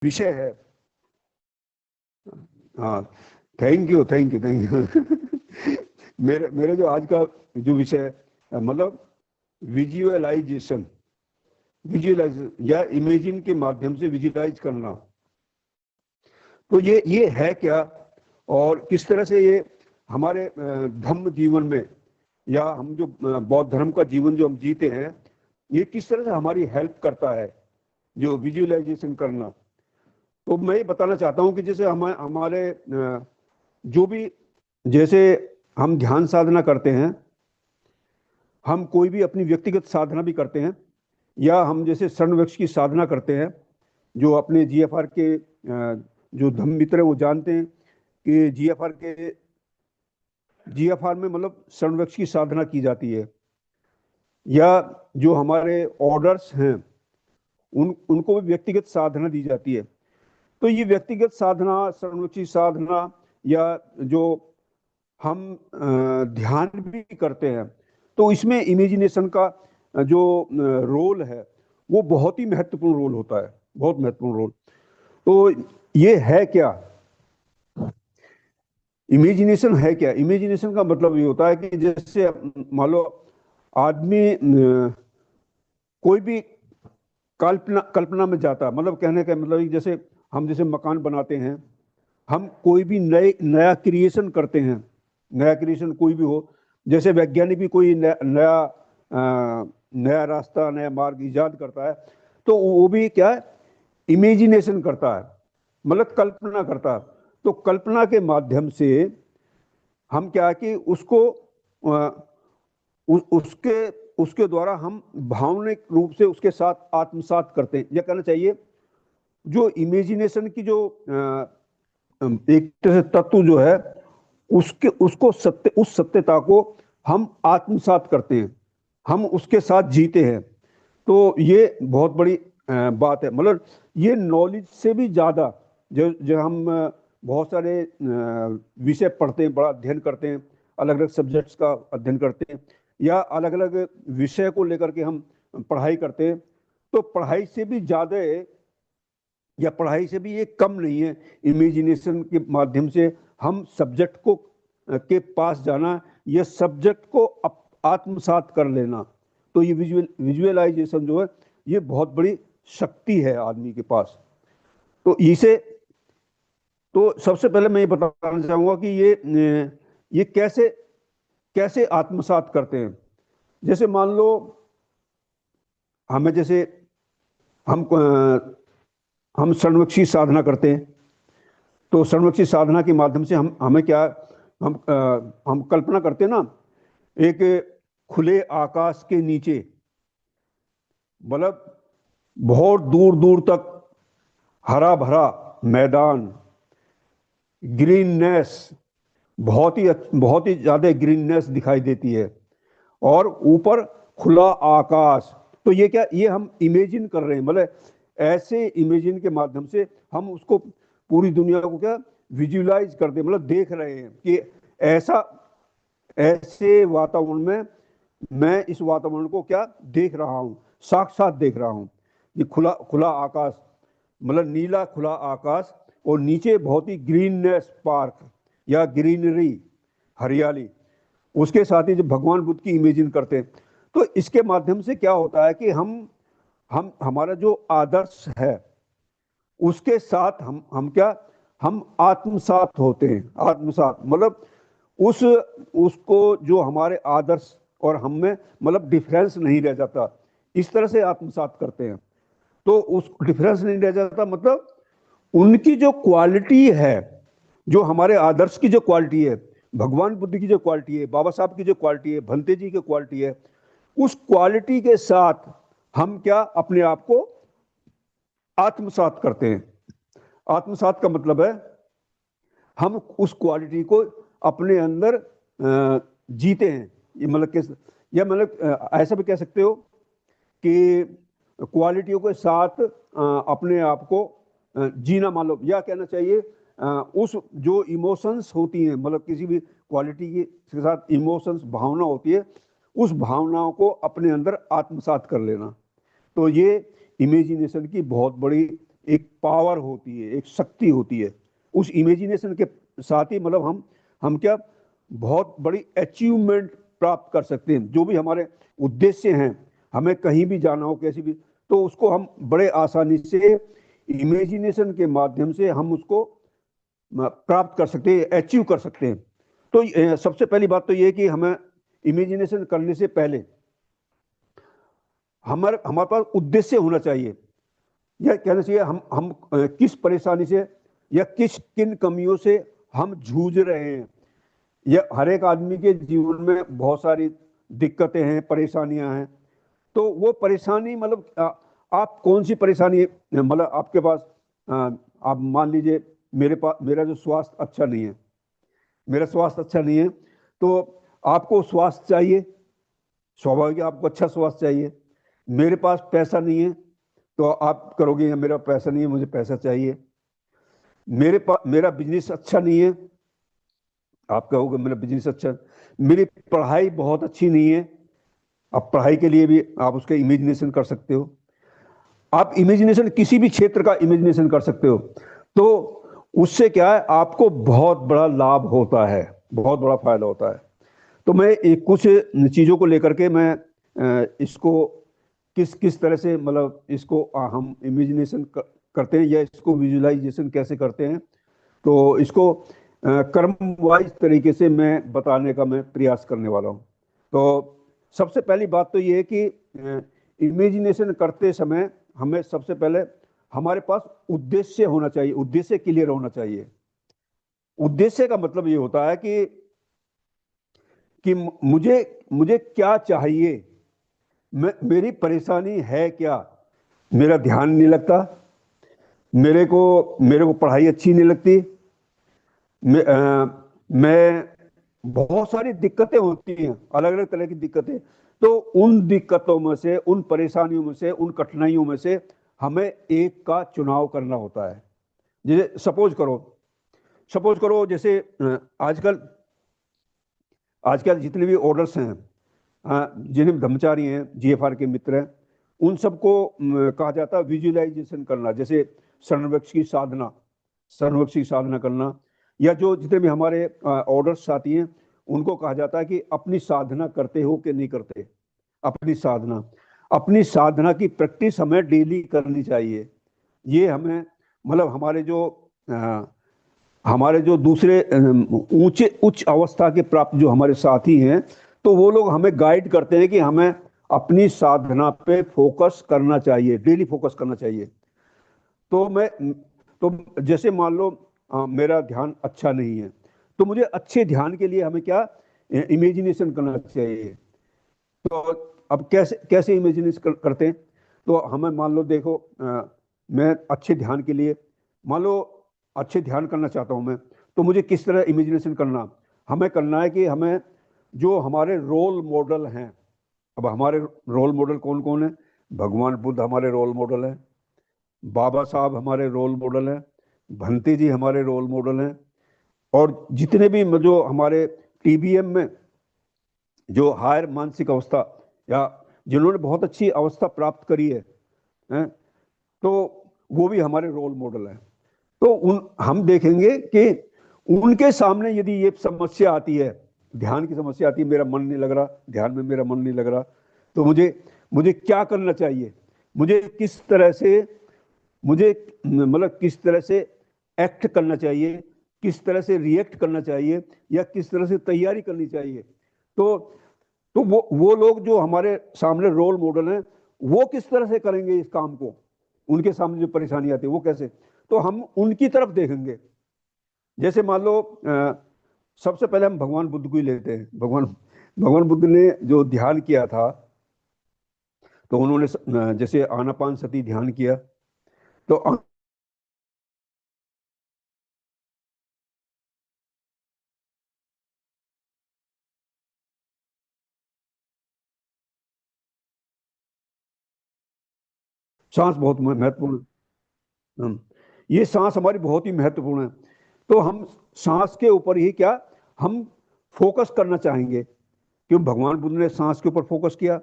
विषय है। हाँ, thank you thank you thank you. मेरे मेरे जो आज का जो विषय है, मतलब विजुअलाइजेशन, विजुअलाइजेशन या इमेजिन के माध्यम से विजुअलाइज करना। तो ये है क्या, और किस तरह से ये हमारे धम्म जीवन में, या हम जो बौद्ध धर्म का जीवन जो हम जीते हैं, ये किस तरह से हमारी हेल्प करता है जो विजुअलाइजेशन करना। तो मैं ये बताना चाहता हूँ कि जैसे हमारे जो भी, जैसे हम ध्यान साधना करते हैं, हम कोई भी अपनी व्यक्तिगत साधना भी करते हैं, या हम जैसे शरणवृक्ष की साधना करते हैं, जो अपने जीएफआर के जो धम्म मित्र है वो जानते हैं कि जीएफआर में मतलब शरणवृक्ष की साधना की जाती है, या जो हमारे ऑर्डर्स हैं उनको भी व्यक्तिगत साधना दी जाती है। तो ये व्यक्तिगत साधना, शरणवृक्ष की साधना, या जो हम ध्यान भी करते हैं, तो इसमें इमेजिनेशन का जो रोल है वो बहुत ही महत्वपूर्ण रोल होता है, बहुत महत्वपूर्ण रोल। तो ये है क्या, इमेजिनेशन है क्या? इमेजिनेशन का मतलब ये होता है कि जैसे मान लो आदमी कोई भी कल्पना कल्पना में जाता है, मतलब कहने का मतलब जैसे हम जैसे मकान बनाते हैं, हम कोई भी नया क्रिएशन करते हैं, नया क्रिएशन कोई भी हो, जैसे वैज्ञानिक भी कोई नया रास्ता, नया मार्ग इजाद करता है, तो वो भी क्या है, इमेजिनेशन करता है, मतलब कल्पना करता है। तो कल्पना के माध्यम से हम क्या है कि उसको उसके उसके द्वारा हम भावनिक रूप से उसके साथ आत्मसात करते हैं, यह कहना चाहिए। जो इमेजिनेशन की जो एक तरह से तत्व जो है, उसको उस सत्यता को हम आत्मसात करते हैं, हम उसके साथ जीते हैं। तो ये बहुत बड़ी बात है। मतलब ये नॉलेज से भी ज़्यादा, जो हम बहुत सारे विषय पढ़ते हैं, बड़ा अध्ययन करते हैं, अलग अलग सब्जेक्ट्स का अध्ययन करते हैं, या अलग अलग विषय को लेकर के हम पढ़ाई करते हैं, तो पढ़ाई से भी ज़्यादा, या पढ़ाई से भी ये कम नहीं है, इमेजिनेशन के माध्यम से हम सब्जेक्ट को के पास जाना, ये सब्जेक्ट को आत्मसात कर लेना। तो ये विजुअलाइजेशन जो है, ये बहुत बड़ी शक्ति है आदमी के पास। तो इसे, तो सबसे पहले मैं ये बताना चाहूंगा कि ये कैसे कैसे आत्मसात करते हैं। जैसे मान लो हमें, जैसे हम शरणवृक्षी साधना करते हैं, तो शरणवृक्षी साधना के माध्यम से हमें क्या, हम कल्पना करते हैं ना, एक खुले आकाश के नीचे, मतलब बहुत दूर दूर तक हरा भरा मैदान, ग्रीननेस, बहुत ही ज्यादा ग्रीननेस दिखाई देती है, और ऊपर खुला आकाश। तो ये क्या, ये हम इमेजिन कर रहे हैं, मतलब ऐसे इमेजिन के माध्यम से हम उसको, पूरी दुनिया को क्या विजुअलाइज करते हैं, मतलब देख रहे हैं कि ऐसे वातावरण में मैं इस वातावरण को क्या देख रहा हूँ, साक्षात देख रहा हूँ। ये खुला खुला आकाश, मतलब नीला खुला आकाश, और नीचे बहुत ही ग्रीननेस, पार्क या ग्रीनरी, हरियाली। उसके साथ ही जब भगवान बुद्ध की इमेजिन करते हैं, तो इसके माध्यम से क्या होता है कि हम हमारा जो आदर्श है उसके साथ हम क्या, हम आत्मसात होते हैं। आत्मसात मतलब उसको, जो हमारे आदर्श और हम में मतलब डिफरेंस नहीं रह जाता, इस तरह से आत्मसात करते हैं। तो उस डिफरेंस नहीं रह जाता, मतलब उनकी जो क्वालिटी है, जो हमारे आदर्श की जो क्वालिटी है, भगवान बुद्ध की जो क्वालिटी है, बाबा साहब की जो क्वालिटी है, भंते जी की क्वालिटी है, उस क्वालिटी के साथ हम क्या अपने आप को आत्मसात करते हैं। आत्मसात का मतलब है हम उस क्वालिटी को अपने अंदर जीते हैं। ये मतलब कैसे, या मतलब ऐसा भी कह सकते हो कि क्वालिटियों के साथ अपने आप को जीना, मान लो, या कहना चाहिए उस जो इमोशंस होती हैं, मतलब किसी भी क्वालिटी के साथ इमोशंस, भावना होती है, उस भावनाओं को अपने अंदर आत्मसात कर लेना। तो ये इमेजिनेशन की बहुत बड़ी एक पावर होती है, एक शक्ति होती है। उस इमेजिनेशन के साथ ही मतलब हम क्या बहुत बड़ी अचीवमेंट प्राप्त कर सकते हैं। जो भी हमारे उद्देश्य हैं, हमें कहीं भी जाना हो कैसी भी, तो उसको हम बड़े आसानी से इमेजिनेशन के माध्यम से हम उसको प्राप्त कर सकते हैं, अचीव कर सकते हैं। तो सबसे पहली बात तो ये है कि हमें इमेजिनेशन करने से पहले हमारे पास उद्देश्य होना चाहिए। यह कहना चाहिए हम किस परेशानी से या किन कमियों से हम जूझ रहे हैं। यह हर एक आदमी के जीवन में बहुत सारी दिक्कतें हैं, परेशानियां हैं। तो वो परेशानी मतलब आप कौन सी परेशानी मतलब आपके पास, आप मान लीजिए मेरा जो स्वास्थ्य अच्छा नहीं है, मेरा स्वास्थ्य अच्छा नहीं है, तो आपको स्वास्थ्य चाहिए, स्वाभाविक आपको अच्छा स्वास्थ्य चाहिए। मेरे पास पैसा नहीं है, तो आप करोगे मेरा पैसा नहीं है, मुझे पैसा चाहिए। मेरा बिजनेस अच्छा नहीं है, आप कहोगे मेरा बिजनेस अच्छा। मेरी पढ़ाई बहुत अच्छी नहीं है, अब पढ़ाई के लिए भी आप उसका इमेजिनेशन कर सकते हो। आप इमेजिनेशन किसी भी क्षेत्र का इमेजिनेशन कर सकते हो। तो उससे क्या है, आपको बहुत बड़ा लाभ होता है, बहुत बड़ा फायदा होता है। तो मैं कुछ चीज़ों को लेकर के मैं इसको किस किस तरह से मतलब इसको हम इमेजिनेशन करते हैं या इसको विजुअलाइजेशन कैसे करते हैं, तो इसको कर्म वाइज तरीके से मैं बताने का मैं प्रयास करने वाला हूँ। तो सबसे पहली बात तो ये है कि इमेजिनेशन करते समय हमें सबसे पहले हमारे पास उद्देश्य होना चाहिए, उद्देश्य क्लियर होना चाहिए। उद्देश्य का मतलब ये होता है कि मुझे क्या चाहिए, मेरी परेशानी है क्या। मेरा ध्यान नहीं लगता, मेरे को पढ़ाई अच्छी नहीं लगती, मैं बहुत सारी दिक्कतें होती हैं, अलग अलग तरह की दिक्कतें। तो उन दिक्कतों में से, उन परेशानियों में से, उन कठिनाइयों में से हमें एक का चुनाव करना होता है। जैसे सपोज करो जैसे आजकल आजकल जितने भी ऑर्डर्स हैं, जिन्हें ब्रह्मचारी हैं, जीएफआर के मित्र हैं, उन सबको कहा जाता है विजुअलाइजेशन करना। जैसे शरणवृक्ष की साधना करना, या जो जितने भी हमारे ऑर्डर्स आती हैं उनको कहा जाता है कि अपनी साधना करते हो कि नहीं करते। अपनी साधना की प्रैक्टिस हमें डेली करनी चाहिए। ये हमें मतलब हमारे जो दूसरे उच्च अवस्था के प्राप्त जो हमारे साथी हैं, तो वो लोग हमें गाइड करते हैं कि हमें अपनी साधना पे फोकस करना चाहिए, डेली फोकस करना चाहिए। तो जैसे मान लो मेरा ध्यान अच्छा नहीं है, तो मुझे अच्छे ध्यान के लिए हमें क्या इमेजिनेशन करना चाहिए। तो अब कैसे कैसे इमेजिनेशन करते हैं, तो हमें मान लो देखो, मैं अच्छे ध्यान के लिए, मान लो अच्छे ध्यान करना चाहता हूं मैं, तो मुझे किस तरह इमेजिनेशन हमें करना है कि हमें जो हमारे रोल मॉडल हैं, अब हमारे रोल मॉडल कौन कौन है। भगवान बुद्ध हमारे रोल मॉडल हैं, बाबा साहब हमारे रोल मॉडल हैं, भंते जी हमारे रोल मॉडल हैं, और जितने भी जो हमारे टीबीएम में जो हायर मानसिक अवस्था या जिन्होंने बहुत अच्छी अवस्था प्राप्त करी है, तो वो भी हमारे रोल मॉडल हैं। तो हम देखेंगे कि उनके सामने यदि ये समस्या आती है, ध्यान की समस्या आती है, मेरा मन नहीं लग रहा, ध्यान में मेरा मन नहीं लग रहा, तो मुझे क्या करना चाहिए, मुझे किस तरह से किस तरह से एक्ट करना चाहिए, किस तरह से रिएक्ट करना चाहिए, या किस तरह से तैयारी करनी चाहिए। तो वो लोग जो हमारे सामने रोल मॉडल हैं, वो किस तरह से करेंगे इस काम को, उनके सामने जो परेशानी आती है वो कैसे, तो हम उनकी तरफ देखेंगे। जैसे मान लो सबसे पहले हम भगवान बुद्ध को ही लेते हैं। भगवान बुद्ध ने जो ध्यान किया था, तो उन्होंने जैसे आनापान सती ध्यान किया, तो सांस बहुत महत्वपूर्ण। ये सांस हमारी बहुत ही महत्वपूर्ण है। तो हम सांस के ऊपर ही क्या हम फोकस करना चाहेंगे, क्यों भगवान बुद्ध ने सांस के ऊपर फोकस किया,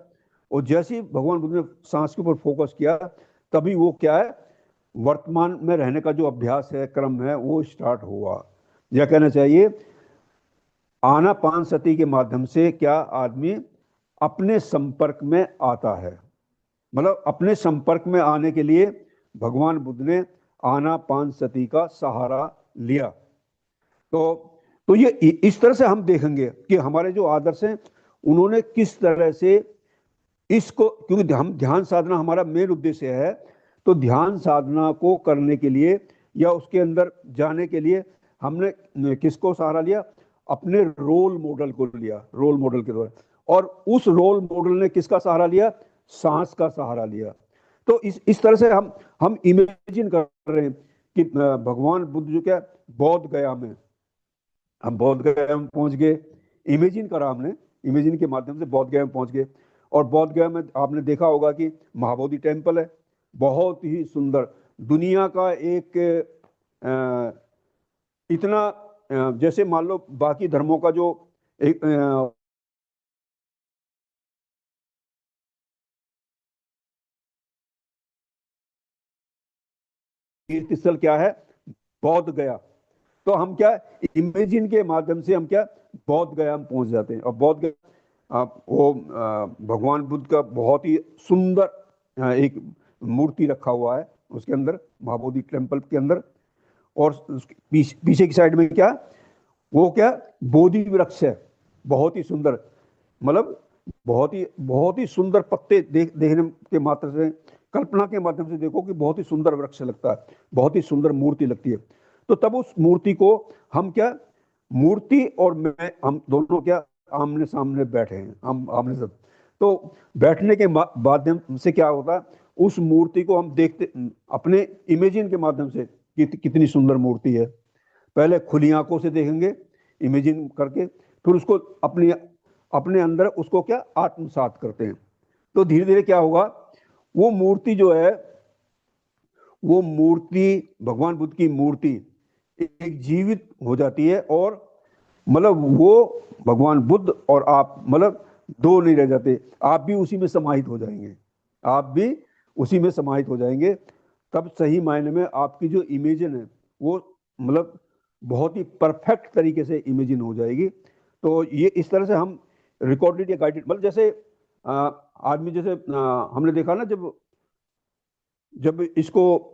और जैसे ही भगवान बुद्ध ने सांस के ऊपर फोकस किया, तभी वो क्या है, वर्तमान में रहने का जो अभ्यास है, क्रम है, वो स्टार्ट हुआ। यह कहना चाहिए आनापानसति के माध्यम से क्या आदमी अपने संपर्क में आता है। मतलब अपने संपर्क में आने के लिए भगवान बुद्ध ने आनापानसति का सहारा लिया। तो ये इस तरह से हम देखेंगे कि हमारे जो आदर्श हैं उन्होंने किस तरह से इसको, क्योंकि हम ध्यान साधना हमारा मेन उद्देश्य है, तो ध्यान साधना को करने के लिए या उसके अंदर जाने के लिए हमने किसको सहारा लिया? अपने रोल मॉडल को लिया, रोल मॉडल के द्वारा। और उस रोल मॉडल ने किसका सहारा लिया? सांस का सहारा लिया। तो इस तरह से हम इमेजिन कर रहे हैं कि भगवान बुद्ध जो क्या बौद्ध गया में, हम बौद्ध गया में पहुंच गए, इमेजिन करा हमने, इमेजिन के माध्यम से बौद्ध गया में पहुंच गए। और बौद्ध गया में आपने देखा होगा कि महाबोधि टेम्पल है, बहुत ही सुंदर, दुनिया का एक इतना जैसे मान लो बाकी धर्मों का जो एक तीर्थ स्थल क्या है? बौद्ध गया। तो हम क्या इमेजिन के माध्यम से हम क्या बौद्ध गया हम पहुंच जाते हैं। और बौद्ध गया वो भगवान बुद्ध का बहुत ही सुंदर एक मूर्ति रखा हुआ है उसके अंदर, महाबोधि टेम्पल के अंदर। और पीछे की साइड में क्या, वो क्या बोधि वृक्ष है, बहुत ही सुंदर, मतलब बहुत ही सुंदर पत्ते देखने के मात्र से, कल्पना के माध्यम से देखो कि बहुत ही सुंदर वृक्ष लगता है, बहुत ही सुंदर मूर्ति लगती है। तो तब उस मूर्ति को हम क्या, मूर्ति और मैं, हम दोनों क्या आमने सामने बैठे हैं, हम आमने सामने। तो बैठने के माध्यम से क्या होता है, उस मूर्ति को हम देखते अपने इमेजिन के माध्यम से कि कितनी सुंदर मूर्ति है। पहले खुली आंखों से देखेंगे इमेजिन करके, फिर उसको अपने अंदर उसको क्या आत्मसात करते हैं। तो धीरे धीरे क्या होगा, वो मूर्ति जो है, वो मूर्ति भगवान बुद्ध की मूर्ति एक जीवित हो जाती है। और मतलब वो भगवान बुद्ध और आप मतलब दो नहीं रह जाते, आप भी उसी में समाहित हो जाएंगे, आप भी उसी में समाहित हो जाएंगे। तब सही मायने में आपकी जो इमेजिन है वो मतलब बहुत ही परफेक्ट तरीके से इमेजिन हो जाएगी। तो ये इस तरह से हम रिकॉर्डेड या गाइडेड, मतलब जैसे आदमी जैसे हमने देखा ना, जब इसको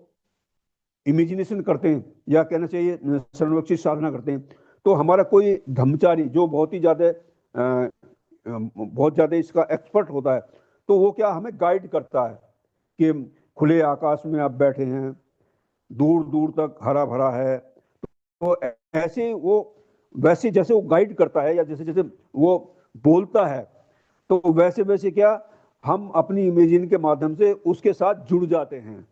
इमेजिनेशन करते हैं या कहना चाहिए सर्वक्षित साधना करते हैं, तो हमारा कोई धर्मचारी जो बहुत ज़्यादा इसका एक्सपर्ट होता है, तो वो क्या हमें गाइड करता है कि खुले आकाश में आप बैठे हैं, दूर दूर तक हरा भरा है। तो ऐसे वो वैसे जैसे वो गाइड करता है या जैसे जैसे वो बोलता है, तो वैसे वैसे क्या हम अपनी इमेजिन के माध्यम से उसके साथ जुड़ जाते हैं,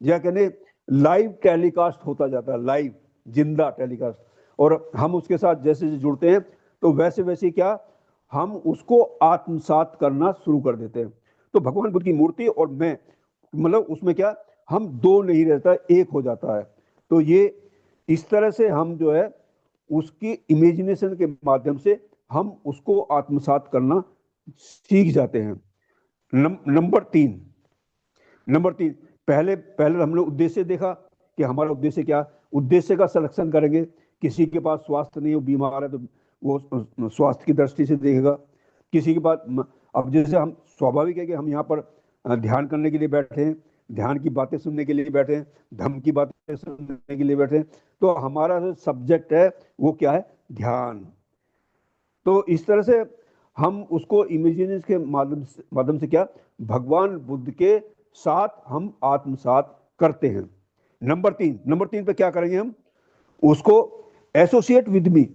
या कहने लाइव टेलीकास्ट होता जाता है, लाइव जिंदा टेलीकास्ट। और हम उसके साथ जैसे जैसे जुड़ते हैं तो वैसे वैसे क्या हम उसको आत्मसात करना शुरू कर देते हैं। तो भगवान बुद्ध की मूर्ति और मैं, मतलब उसमें क्या हम दो नहीं रहता, एक हो जाता है। तो ये इस तरह से हम जो है उसकी इमेजिनेशन के माध्यम से हम उसको आत्मसात करना सीख जाते हैं। नंबर तीन, पहले हमने उद्देश्य देखा कि हमारा उद्देश्य क्या, उद्देश्य का सिलेक्शन करेंगे। किसी के पास स्वास्थ्य नहीं हो, बीमार है, तो वो स्वास्थ्य की दृष्टि से देखेगा। किसी के पास, अब जैसे हम स्वाभाविक है कि हम यहाँ पर ध्यान करने के लिए बैठे हैं, ध्यान की बातें सुनने के लिए बैठे हैं, धम्म की बातें सुनने के लिए बैठे हैं, तो हमारा जो सब्जेक्ट है वो क्या है, ध्यान। तो इस तरह से हम उसको इमेजिनेशन के माध्यम से क्या भगवान बुद्ध के साथ हम आत्मसात करते हैं। नंबर तीन पे क्या करेंगे हम, उसको associate with me,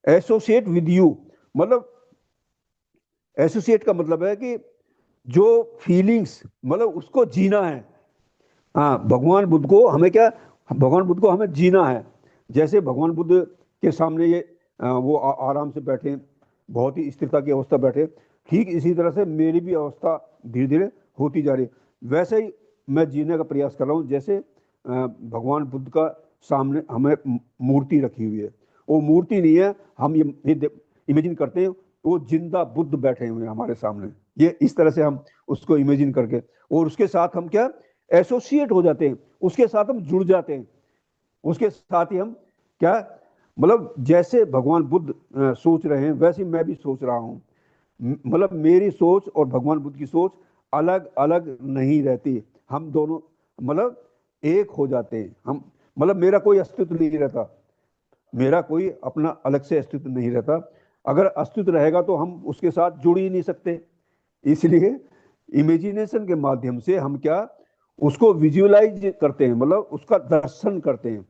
associate with you. मतलब एसोसिएट का मतलब है कि जो फीलिंग्स, मतलब उसको जीना है। हाँ, भगवान बुद्ध को हमें जीना है। जैसे भगवान बुद्ध के सामने ये वो आराम से बैठे, बहुत ही स्थिरता की अवस्था बैठे, ठीक इसी तरह से मेरी भी अवस्था धीरे धीरे होती जा रही है। वैसे ही मैं जीने का प्रयास कर रहा हूँ, जैसे भगवान बुद्ध का सामने हमें मूर्ति रखी हुई है। वो मूर्ति नहीं है, हम ये इमेजिन करते हैं वो जिंदा बुद्ध बैठे हुए हैं हमारे सामने। ये इस तरह से हम उसको इमेजिन करके, और उसके साथ हम क्या एसोसिएट हो जाते हैं, उसके साथ हम जुड़ जाते हैं, उसके साथ ही हम क्या, मतलब जैसे भगवान बुद्ध सोच रहे हैं वैसे मैं भी सोच रहा हूँ। मतलब मेरी सोच और भगवान बुद्ध की सोच अलग अलग नहीं रहती, हम दोनों मतलब एक हो जाते हैं हम। मतलब मेरा कोई अस्तित्व नहीं रहता, मेरा कोई अपना अलग से अस्तित्व नहीं रहता। अगर अस्तित्व रहेगा तो हम उसके साथ जुड़ ही नहीं सकते। इसलिए इमेजिनेशन के माध्यम से हम क्या, उसको विजुअलाइज करते हैं, मतलब उसका दर्शन करते हैं।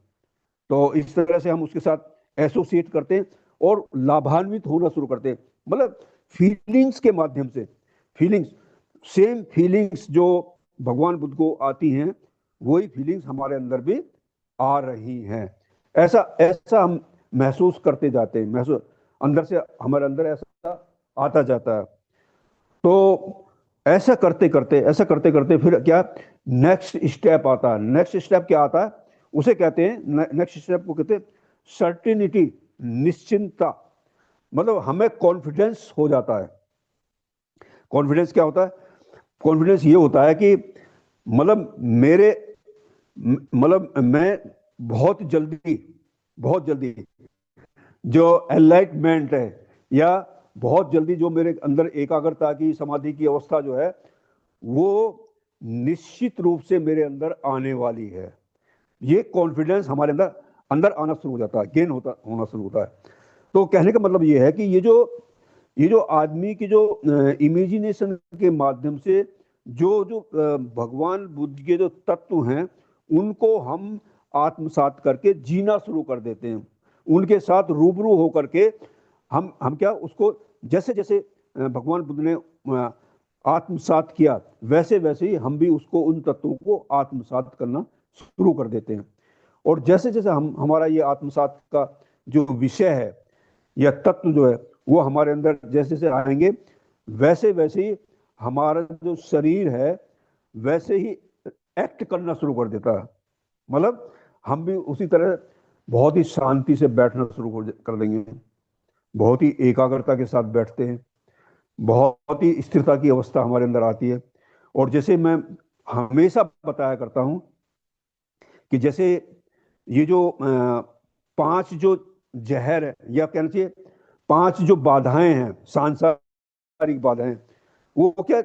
तो इस तरह से हम उसके साथ एसोसिएट करते हैं और लाभान्वित होना शुरू करते हैं, मतलब फीलिंग्स के माध्यम से। फीलिंग्स, सेम फीलिंग्स जो भगवान बुद्ध को आती हैं, वही फीलिंग्स हमारे अंदर भी आ रही हैं। ऐसा ऐसा हम महसूस करते जाते हैं, महसूस अंदर से हमारे अंदर ऐसा आता जाता है। तो ऐसा करते करते फिर क्या, नेक्स्ट स्टेप आता है। नेक्स्ट स्टेप क्या आता है, उसे कहते हैं, नेक्स्ट स्टेप को कहते हैं सर्टिनिटी, निश्चिंतता। मतलब हमें कॉन्फिडेंस हो जाता है। कॉन्फिडेंस क्या होता है, कॉन्फिडेंस ये होता है कि मतलब मेरे मतलब मैं बहुत जल्दी जो एनलाइटमेंट है, या बहुत जल्दी जो मेरे अंदर एकाग्रता की, समाधि की अवस्था जो है, वो निश्चित रूप से मेरे अंदर आने वाली है। ये कॉन्फिडेंस हमारे अंदर अंदर आना शुरू हो जाता है, गेन होना शुरू होता है। तो कहने का मतलब ये है कि ये जो आदमी की जो इमेजिनेशन के माध्यम से जो जो भगवान बुद्ध के जो तत्व हैं, उनको हम आत्मसात करके जीना शुरू कर देते हैं। उनके साथ रूबरू होकर के हम क्या, उसको जैसे जैसे भगवान बुद्ध ने आत्मसात किया, वैसे वैसे ही हम भी उसको, उन तत्वों को आत्मसात करना शुरू कर देते हैं। और जैसे जैसे हम हमारा ये आत्मसात का जो विषय है या तत्व जो है, वो हमारे अंदर जैसे जैसे आएंगे, वैसे वैसे ही हमारा जो शरीर है वैसे ही एक्ट करना शुरू कर देता है। मतलब हम भी उसी तरह बहुत ही शांति से बैठना शुरू कर देंगे, बहुत ही एकाग्रता के साथ बैठते हैं, बहुत ही स्थिरता की अवस्था हमारे अंदर आती है। और जैसे मैं हमेशा बताया करता हूं कि जैसे ये जो पांच जो जहर है, या कहना चाहिए पांच जो बाधाएं हैं, सांसारिक बाधाएं, वो क्या,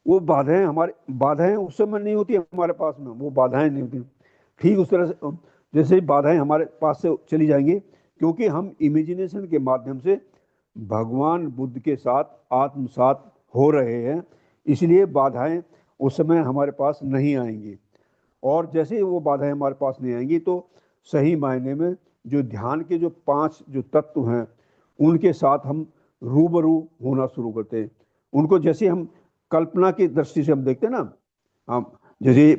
वो बाधाएं हमारे, बाधाएं उस समय नहीं होती हमारे पास में, वो बाधाएं नहीं होती। ठीक उस तरह से जैसे ही बाधाएं हमारे पास से चली जाएंगी, क्योंकि हम इमेजिनेशन के माध्यम से भगवान बुद्ध के साथ आत्मसात हो रहे हैं, इसलिए बाधाएं उस समय हमारे पास नहीं आएंगी। और जैसे ही वो बाधाएं हमारे पास नहीं आएंगी, तो सही मायने में जो ध्यान के जो पांच जो तत्व हैं, उनके साथ हम रूबरू होना शुरू करते हैं। उनको जैसे हम कल्पना की दृष्टि से हम देखते हैं ना, हम जैसे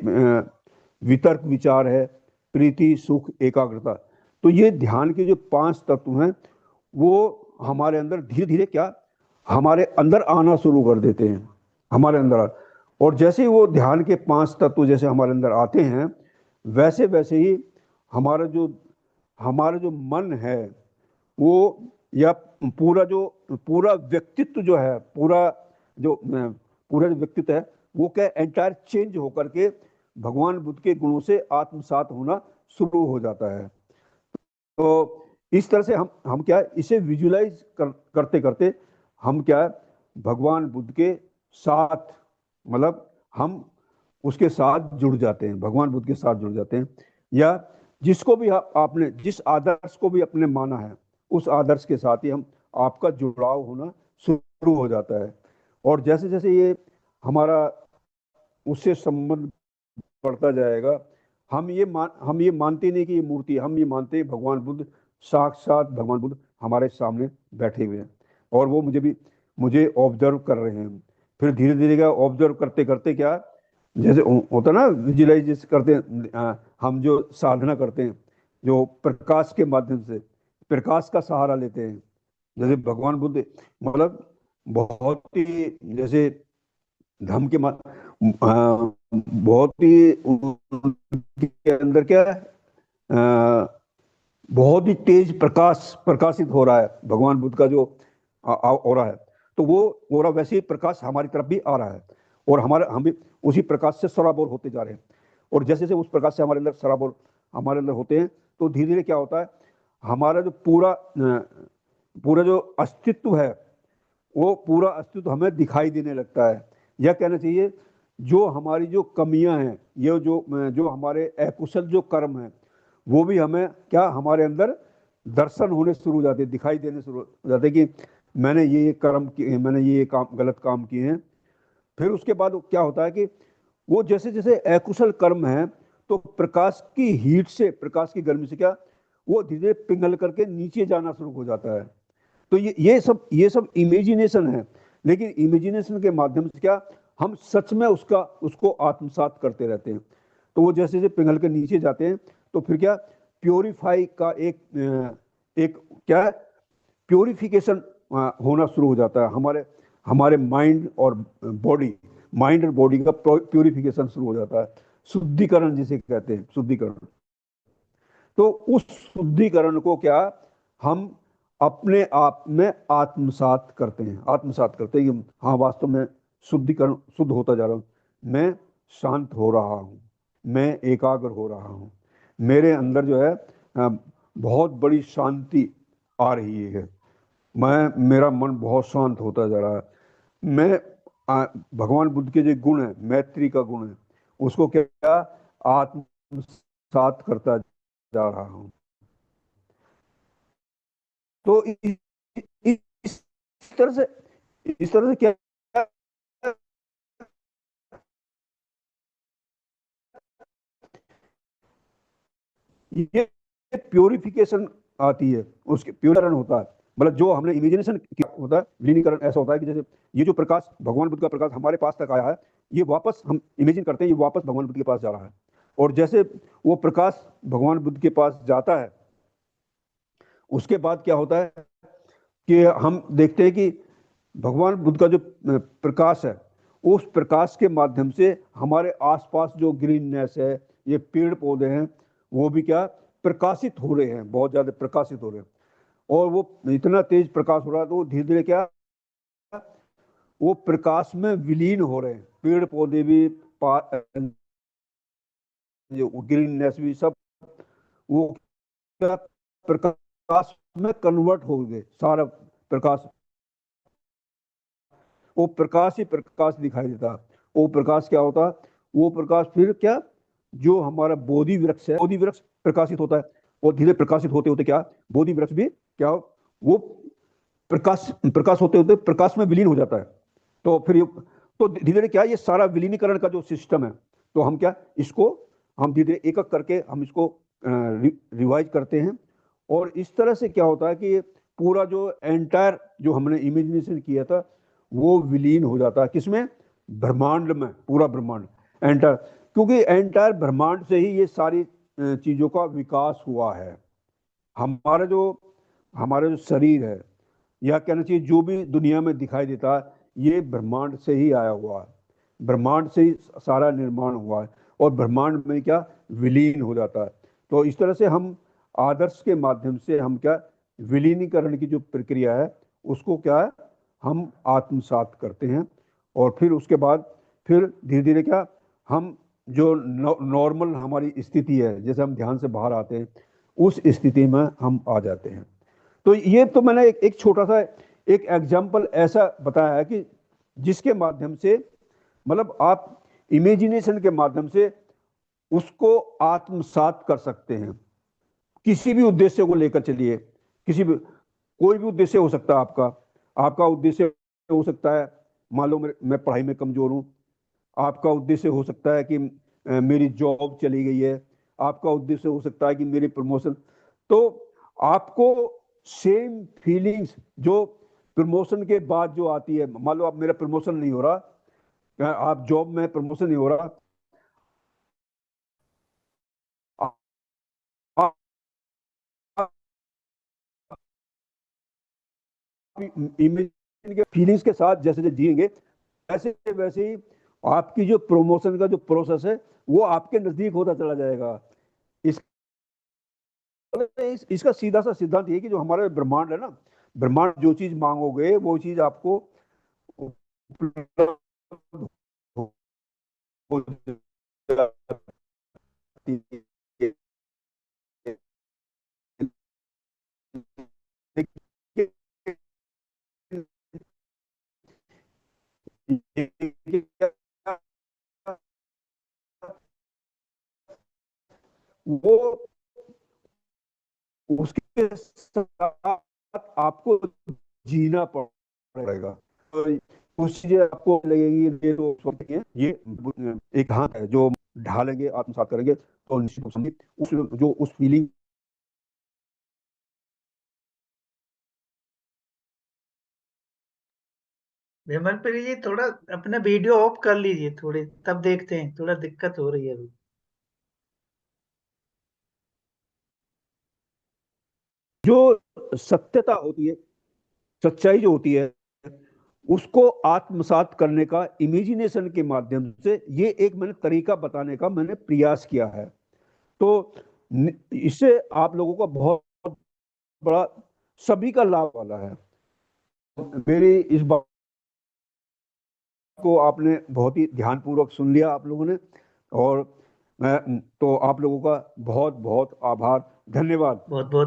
वितर्क विचार है, प्रीति सुख एकाग्रता, तो ये ध्यान के जो पांच तत्व हैं, वो हमारे अंदर धीरे धीरे क्या, हमारे अंदर आना शुरू कर देते हैं, हमारे अंदर। और जैसे ही वो ध्यान के पांच तत्व जैसे हमारे अंदर आते हैं, वैसे वैसे ही हमारा जो मन है वो, या पूरा व्यक्तित्व जो है, पूरा जो व्यक्तित्व है, वो क्या एंटायर चेंज होकर के भगवान बुद्ध के गुणों से आत्मसात होना शुरू हो जाता है। तो इस तरह से हम क्या, इसे विजुलाइज करते करते हम क्या, भगवान बुद्ध के साथ, मतलब हम उसके साथ जुड़ जाते हैं, भगवान बुद्ध के साथ जुड़ जाते हैं। या जिसको भी आपने, जिस आदर्श को भी अपने माना है, उस आदर्श के साथ ही हम, आपका जुड़ाव होना शुरू हो जाता है। और जैसे जैसे ये हमारा उससे संबंध बढ़ता जाएगा, हम ये मानते नहीं कि ये मूर्ति, हम ये मानते हैं भगवान बुद्ध, साक्षात भगवान बुद्ध हमारे सामने बैठे हुए हैं, और वो मुझे ऑब्जर्व कर रहे हैं। फिर धीरे धीरे क्या, ऑब्जर्व करते करते क्या, जैसे होता ना विजुअलाइज करते हैं, हम जो साधना करते हैं, जो प्रकाश के माध्यम से, प्रकाश का सहारा लेते हैं, जैसे भगवान बुद्ध मतलब बहुत ही जैसे धम के बहुत ही उनके अंदर क्या है, बहुत ही तेज प्रकाश प्रकाशित हो रहा है, भगवान बुद्ध का जो हो रहा है, तो वो हो रहा, वैसे ही प्रकाश हमारी तरफ भी आ रहा है, और हम भी उसी प्रकाश से सराबोर होते जा रहे हैं। और जैसे जैसे उस प्रकाश से हमारे अंदर सराबोर हमारे अंदर होते हैं, तो धीरे धीरे क्या होता है, हमारा जो पूरा जो अस्तित्व है, वो पूरा अस्तित्व हमें दिखाई देने लगता है। यह कहना चाहिए, जो हमारी जो कमियां हैं, ये जो जो हमारे अकुशल जो कर्म हैं, वो भी हमें क्या हमारे अंदर दर्शन होने शुरू हो जाते हैं, दिखाई देने शुरू हो जाते हैं कि मैंने ये कर्म किए, मैंने ये काम गलत काम किए हैं। फिर उसके बाद क्या होता है कि वो जैसे जैसे अकुशल कर्म है, तो प्रकाश की हीट से, प्रकाश की गर्मी से क्या, वो धीरे धीरे पिघल करके नीचे जाना शुरू हो जाता है। तो ये सब इमेजिनेशन है, लेकिन इमेजिनेशन के माध्यम से क्या, हम सच में उसको आत्मसात करते रहते हैं। तो वो जैसे जैसे पिघल के नीचे जाते हैं, तो फिर क्या, प्योरीफाई का एक क्या है, प्योरिफिकेशन होना शुरू हो जाता है। हमारे हमारे माइंड और बॉडी का प्योरिफिकेशन शुरू हो जाता है, शुद्धिकरण जिसे कहते हैं, शुद्धिकरण। तो उस शुद्धिकरण को क्या, हम अपने आप में आत्मसात करते हैं, हाँ वास्तव में शुद्धिकरण, शुद्ध होता जा रहा हूँ, मैं शांत हो रहा हूँ, मैं एकाग्र हो रहा हूँ, मेरे अंदर जो है बहुत बड़ी शांति आ रही है, मेरा मन बहुत शांत होता जा रहा है। मैं भगवान बुद्ध के जो गुण है, मैत्री का गुण है, उसको क्या आत्मसात करता जा रहा हूँ। तो इस तरह से क्या, ये प्योरिफिकेशन आती है, उसके प्योरीकरण होता है। मतलब जो हमने इमेजिनेशन किया होता है, विलीनीकरण ऐसा होता है कि जैसे ये जो प्रकाश, भगवान बुद्ध का प्रकाश हमारे पास तक आया है, ये वापस हम इमेजिन करते हैं, ये वापस भगवान बुद्ध के पास जा रहा है। और जैसे वो प्रकाश भगवान बुद्ध के पास जाता है, उसके बाद क्या होता है कि हम देखते हैं कि भगवान बुद्ध का जो प्रकाश है, उस प्रकाश के माध्यम से हमारे आसपास जो ग्रीननेस है, ये पेड़ पौधे हैं, वो भी क्या, प्रकाशित हो रहे हैं, बहुत ज्यादा प्रकाशित हो रहे हैं। और वो इतना तेज प्रकाश हो रहा है, तो धीरे धीरे क्या, वो प्रकाश में विलीन हो रहे हैं, पेड़ पौधे भी, जो ग्रीननेस भी, सब वो क्या, प्रकाश में कन्वर्ट हो गए, सारा प्रकाश, वो प्रकाश ही प्रकाश दिखाई देता। वो प्रकाश क्या होता, वो प्रकाश फिर क्या, जो हमारा बोधि वृक्ष है, बोधि वृक्ष प्रकाशित होता है, और धीरे प्रकाशित होते होते क्या, बोधि वृक्ष भी क्या, वो प्रकाश प्रकाश होते होते प्रकाश में विलीन हो जाता है। तो फिर तो धीरे धीरे क्या, ये सारा विलीनीकरण का जो सिस्टम है, तो हम क्या, इसको हम धीरे धीरे एक एक करके हम इसको रिवाइज करते हैं। और इस तरह से क्या होता है कि पूरा जो एंटायर जो हमने इमेजिनेशन किया था, वो विलीन हो जाता है किसमें, ब्रह्मांड में, पूरा ब्रह्मांड एंटायर, क्योंकि एंटायर ब्रह्मांड से ही ये सारी चीजों का विकास हुआ है। हमारा जो हमारा जो शरीर है, या कहना चाहिए जो भी दुनिया में दिखाई देता है, ये ब्रह्मांड से ही आया हुआ है, ब्रह्मांड से ही सारा निर्माण हुआ है, और ब्रह्मांड में क्या, विलीन हो जाता है। तो इस तरह से हम आदर्श के माध्यम से हम क्या, विलीनीकरण की जो प्रक्रिया है, उसको क्या है, हम आत्मसात करते हैं। और फिर उसके बाद फिर धीरे धीरे क्या, हम जो नॉर्मल हमारी स्थिति है, जैसे हम ध्यान से बाहर आते हैं, उस स्थिति में हम आ जाते हैं। तो ये तो मैंने एक छोटा सा एक एग्जाम्पल ऐसा बताया है कि जिसके माध्यम से, मतलब आप इमेजिनेशन के माध्यम से उसको आत्मसात कर सकते हैं, किसी भी उद्देश्य को लेकर चलिए, किसी भी, कोई भी उद्देश्य हो सकता है आपका। आपका उद्देश्य हो सकता है, मान लो मैं पढ़ाई में कमजोर हूं, आपका उद्देश्य हो सकता है कि मेरी जॉब चली गई है, आपका उद्देश्य हो सकता है कि मेरी प्रमोशन। तो आपको सेम फीलिंग्स जो प्रमोशन के बाद जो आती है, मान लो आप, मेरा प्रमोशन नहीं हो रहा, आप जॉब में प्रमोशन नहीं हो रहा, आप इमेजिन के फीलिंग्स के साथ जैसे जैसे जिएंगे, वैसे वैसे ही आपकी जो प्रमोशन का जो प्रोसेस है, वो आपके नजदीक होता चला जाएगा। इस, इसका सीधा सा सिद्धांत ये कि जो हमारा ब्रह्मांड है ना, ब्रह्मांड जो चीज मांगोगे वो चीज आपको उपलब्ध हो जाएगा। आती है। वो उसके साथ आपको जीना पड़ेगा। तो कुछ चीजें आपको लगेगी ये तो सोचते हैं, ये एक हाथ है जो ढालेंगे आत्मसात करेंगे तो निश्चित रूप से उस जो उस फीलिंग। विमल प्रिय जी, थोड़ा अपना वीडियो ऑफ कर लीजिए थोड़े, तब देखते हैं, थोड़ा दिक्कत हो रही है अभी। जो सत्यता होती है, सच्चाई जो होती है, उसको आत्मसात करने का इमेजिनेशन के माध्यम से, ये एक मैंने तरीका बताने का मैंने प्रयास किया है। तो इससे आप लोगों का बहुत बड़ा, सभी का लाभ वाला है। मेरी इस बात को आपने बहुत ही ध्यानपूर्वक सुन लिया आप लोगों ने, और मैं तो आप लोगों का बहुत बहुत आभार, धन्यवाद। बहुत बहुत